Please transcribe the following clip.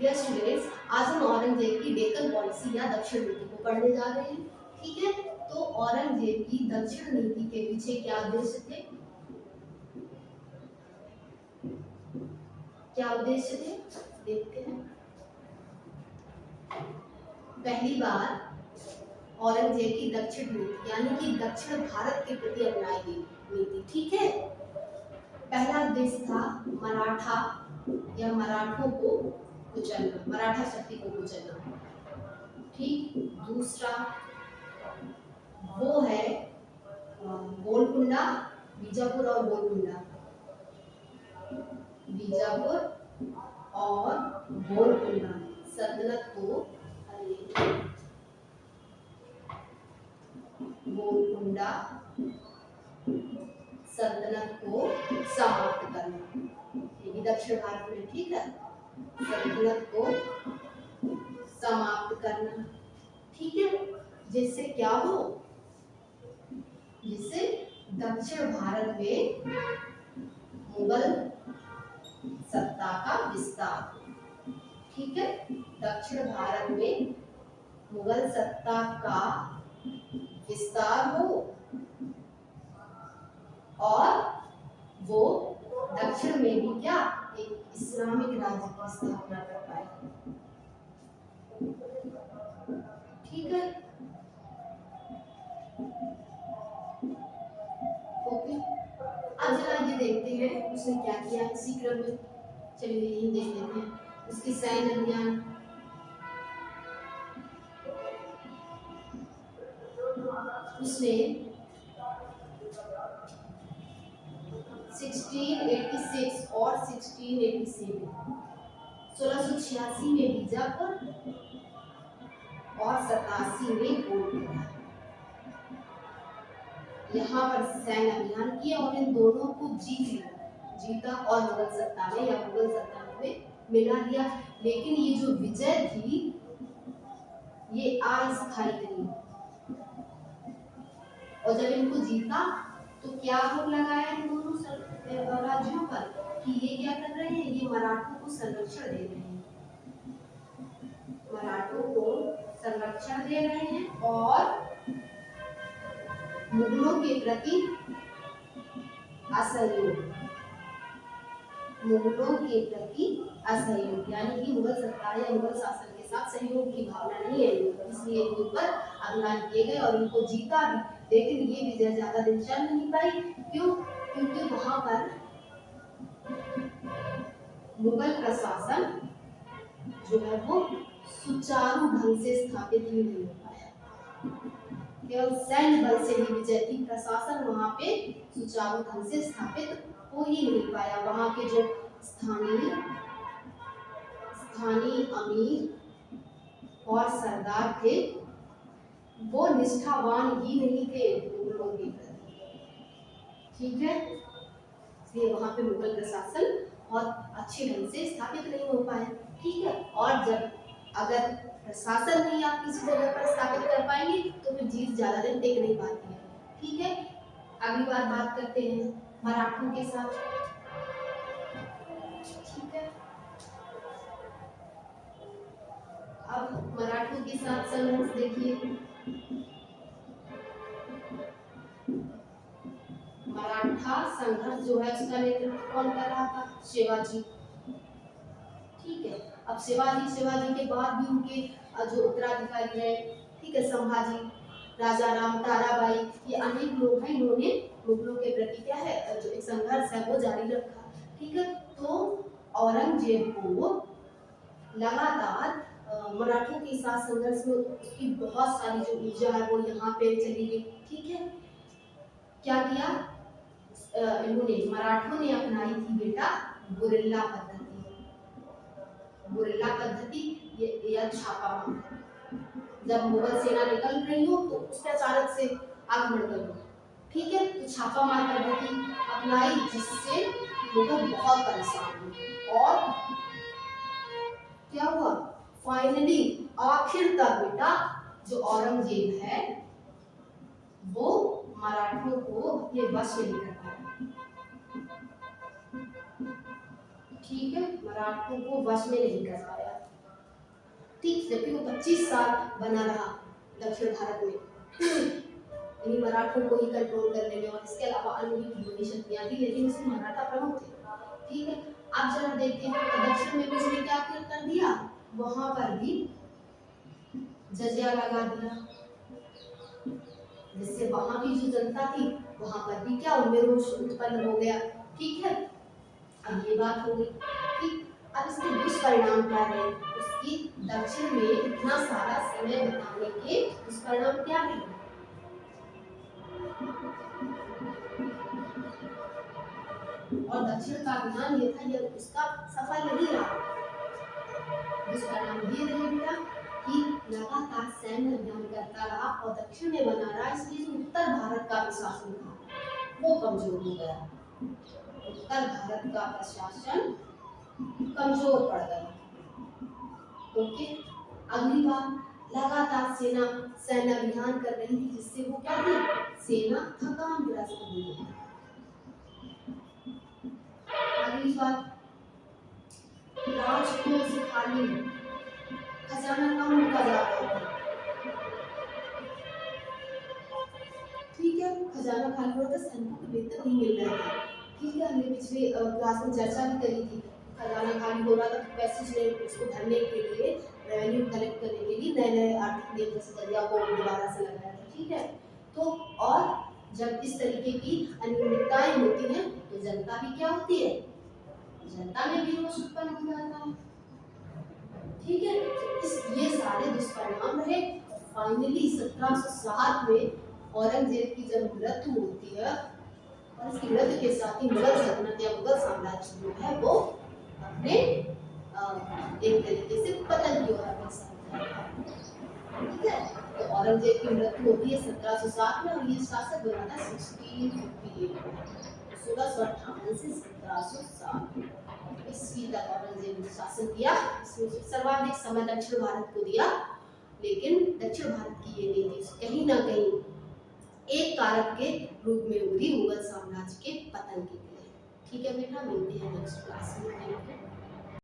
Dear students, आज हम औरंगजेब की डेक्कन पॉलिसी या दक्षिण नीति को पढ़ने जा रहे हैं। ठीक है, तो औरंगजेब की दक्षिण नीति के पीछे क्या उद्देश्य थे? क्या उद्देश्य थे देखते हैं। पहली बार औरंगजेब की दक्षिण नीति यानी कि दक्षिण भारत के प्रति अपनाई गई नीति। ठीक है, पहला उद्देश्य था मराठा या मराठों को कुचलना, मराठा शक्ति को कुचलना। ठीक, दूसरा वो है गोलकुंडा, बीजापुर और गोलकुंडा, बीजापुर और गोलकुंडा सल्तनत को, गोलकुंडा सल्तनत को समाप्त करना, ये भी दक्षिण भारत में। ठीक है, सल्तनत को समाप्त करना। ठीक है, जिससे क्या हो, जिससे दक्षिण भारत में मुगल सत्ता का विस्तार। ठीक है, दक्षिण भारत में मुगल सत्ता का विस्तार हो और वो दक्षिण में भी क्या एक इस्लामिक राज्य की स्थापना कर पाए। ठीक है, ओके। अब जरा ये देखते हैं उसने क्या किया इसी क्रम में। चलिए यही देख लेते हैं उसकी सैन्य अभियान। उसने 1686 और 1687 1686 में बीजापुर और 87 में गोलकुंडा, यहाँ पर सैन्य अभियान किया और इन दोनों को जीता और मुगल सत्ता में या मुगल सत्ता में मिला लिया। लेकिन ये जो विजय थी ये अस्थायी रही और जब इनको जीता तो क्या आरोप लगाया इन दोनों राज्यों पर कि ये क्या कर रहे हैं, ये मराठों को संरक्षण दे रहे हैं, मराठों को संरक्षण दे रहे हैं और मुगलों के प्रति असहयोग, मुगलों के प्रति असहयोग यानी कि मुगल सरकार या मुगल शासन के साथ सहयोग की भावना नहीं है, इसलिए इनके ऊपर अभियान किए गए और इनको जीता भी। लेकिन ये विजय ज्यादा दिन चल नहीं पाई। क्यों? क्योंकि वहां पर मुगल प्रशासन जो है वो सुचारू ढंग से स्थापित ही नहीं हो पाया। केवल सैन्य बल से ही विजय थी, प्रशासन वहां पे सुचारू ढंग से स्थापित हो ही नहीं पाया। वहां के जो स्थानीय अमीर और सरदार थे वो निष्ठावान ही नहीं थे मुगलों के प्रति। ठीक है, इसलिए वहां पे मुगल प्रशासन बहुत अच्छे ढंग से स्थापित नहीं हो पाया। ठीक है, और जब अगर प्रशासन नहीं आप किसी जगह पर स्थापित कर पाएंगे तो फिर जीत ज्यादा दिन टिक नहीं पाती है। ठीक है, अगली बार बात करते हैं मराठों के साथ। ठीक है, अब मराठों के साथ संघर्ष देखिए। मराठा संघर्ष जो है उसका नेतृत्व कौन कर रहा था? शिवाजी। ठीक है, अब शिवाजी के बाद भी उनके जो उत्तराधिकारी रहे, ठीक है, संभाजी, राजा राम, ताराबाई, ये अनेक लोग हैं, इन्होंने मुगलों के प्रति क्या है जो एक संघर्ष है वो जारी रखा। ठीक है, तो औरंगजेब को लगातार मराठों के साथ संघर्ष में उसकी बहुत सारी जो ऊर्जा है वो यहाँ पे चली गई। ठीक है, क्या किया इन्होंने, मराठों ने अपनाई थी बेटा गुरिल्ला पद्धति। गुरिल्ला पद्धति या छापामार। जब मुगल सेना निकल रही हो तो उस पर अचानक से आक्रमण कर दो। ठीक है, तो छापामार पद्धति अपनाई जिससे मुगल बहुत परेशान हुए और क्या हुआ, फाइनली आखिर तक बेटा जो औरंगजेब है वो मराठों को अपने वश में लेकर पाया। ठीक है, मराठों को वश में नहीं कर पाया। ठीक, जबकि वो 25 साल बना रहा दक्षिण भारत में इन्हीं मराठों को ही कंट्रोल करने में, और इसके अलावा अन्य भी बड़ी शक्तियां थी, लेकिन उसमें मराठा प्रमुख थे। ठीक है, अब जरा देखते हैं दक्षिण में भी उसने क्या कर दिया, वहां पर भी जजिया लगा दिया, जिससे वहां की जो जनता थी वहां पर भी क्या उनमें रोष उत्पन्न हो गया। ठीक है, अब ये बात हो गई। ठीक, अब इसके दुष्परिणाम क्या रहे, उसकी दक्षिण में इतना सारा समय बिताने के दुष्परिणाम क्या रहे। और दक्षिण का अभियान ये था, ये उसका सफल नहीं रहा। दुष्परिणाम ये रहे बेटा कि लगातार सैन्य अभियान करता रहा और दक्षिण में बना रहा, इसलिए जो उत्तर भारत का प्रशासन था वो कमजोर हो गया। उत्तर भारत का प्रशासन कमजोर पड़ गया। ओके, अगली बात, लगातार सेना सैन्य अभियान कर रही थी, जिससे वो क्या थी, सेना थकानग्रस्त हो गई। अगली बात, राजकोष खाली, खजाना कम होता जा रहा था। ठीक है, खजाना खाली हो रहा था, सैनिकों को वेतन नहीं मिल रहा था। ठीक है, हमने पिछले क्लास में चर्चा भी करी थी, खजाना खाली हो रहा था, तो पैसे उसको भरने के लिए, रेवेन्यू कलेक्ट करने के लिए नए नए आर्थिक नियम जैसे दरिया को दोबारा से लगाया था। ठीक है, तो और जब इस तरीके की अनियमितताएं होती हैं तो जनता भी क्या होती है, जनता में भी रोष उत्पन्न हो जाता है। ठीक है, ये सारे दुष्परिणाम रहे। फाइनली 1760 में औरंगजेब की जब मृत्यु होती है, और इसकी मृत्यु के साथ ही मुगल सल्तनत या मुगल साम्राज्य जो है वो अपने एक तरीके से पतन की ओर अग्रसर होता है। ठीक है, तो औरंगजेब की मृत्यु होती है 1760 में, और ये शासक बना था 1658 में, 1658 से 1760 ईस्वी तक औरंगजेब ने शासन किया। इसमें सर्वाधिक समय दक्षिण भारत को दिया, लेकिन दक्षिण भारत की ये नीति कहीं ना कहीं एक कारक के रूप में उभरी मुगल साम्राज्य के पतन के लिए। ठीक है बेटा, मिलते हैं नेक्स्ट क्लास में।